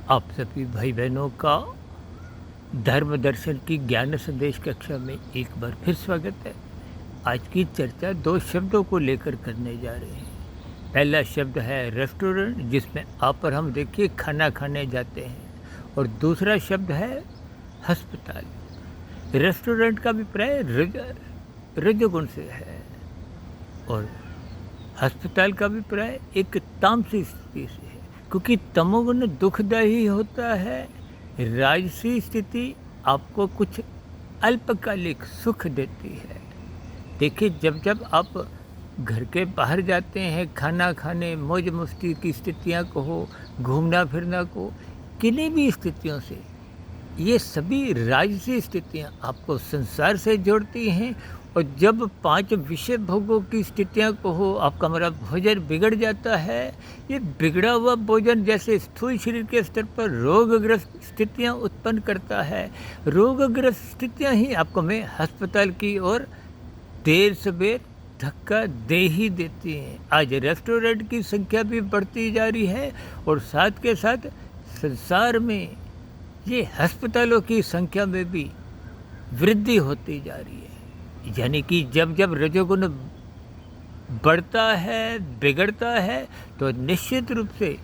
आप सभी भाई बहनों का धर्म दर्शन की ज्ञान संदेश कक्षा में एक बार फिर स्वागत है। आज की चर्चा दो शब्दों को लेकर करने जा रहे हैं। पहला शब्द है रेस्टोरेंट, जिसमें आप और हम देखिए खाना खाने जाते हैं, और दूसरा शब्द है अस्पताल। रेस्टोरेंट का अभिप्राय रजोगुण से है और अस्पताल का अभिप्राय एक तामसी स्थिति से है, क्योंकि तमोगुण दुखदायी होता है। राजसी स्थिति आपको कुछ अल्पकालिक सुख देती है। देखिए, जब जब आप घर के बाहर जाते हैं खाना खाने, मौज मस्ती की स्थितियाँ को हो, घूमना फिरना को, किन्हीं भी स्थितियों से, ये सभी राजसी स्थितियाँ आपको संसार से जोड़ती हैं। और जब 5 विषय भोगों की स्थितियाँ को हो, आपका हमारा भोजन बिगड़ जाता है। ये बिगड़ा हुआ भोजन जैसे स्थूल शरीर के स्तर पर रोगग्रस्त स्थितियाँ उत्पन्न करता है। रोगग्रस्त स्थितियाँ ही आपको हमें अस्पताल की ओर देर सवेर धक्का दे ही देती हैं। आज रेस्टोरेंट की संख्या भी बढ़ती जा रही है और साथ के साथ संसार में ये अस्पतालों की संख्या में भी वृद्धि होती जा रही है। यानी कि जब जब रजोगुण बढ़ता है, बिगड़ता है, तो निश्चित रूप से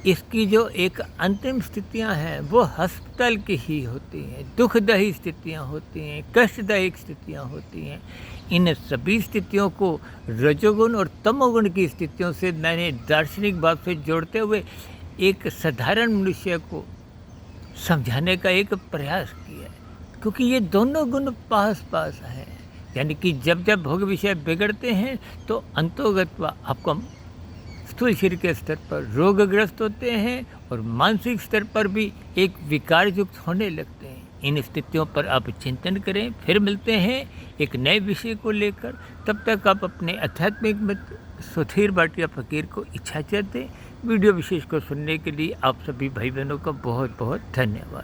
इसकी जो एक अंतिम स्थितियां हैं वो अस्पताल की ही होती हैं। दुखदायी स्थितियां होती हैं, कष्टदायक स्थितियां होती हैं। इन सभी स्थितियों को रजोगुण और तमोगुण की स्थितियों से मैंने दार्शनिक भाव से जोड़ते हुए एक साधारण मनुष्य को समझाने का एक प्रयास किया है, क्योंकि ये दोनों गुण पास पास हैं। यानी कि जब जब भोग विषय बिगड़ते हैं तो अंतोगत्वा आपको स्थूल शरीर के स्तर पर रोगग्रस्त होते हैं और मानसिक स्तर पर भी एक विकार युक्त होने लगते हैं। इन स्थितियों पर आप चिंतन करें। फिर मिलते हैं एक नए विषय को लेकर। तब तक आप अपने आध्यात्मिक मित्र सुधीर भाटिया फकीर को इच्छा दें। वीडियो विशेष को सुनने के लिए आप सभी भाई बहनों का बहुत बहुत धन्यवाद।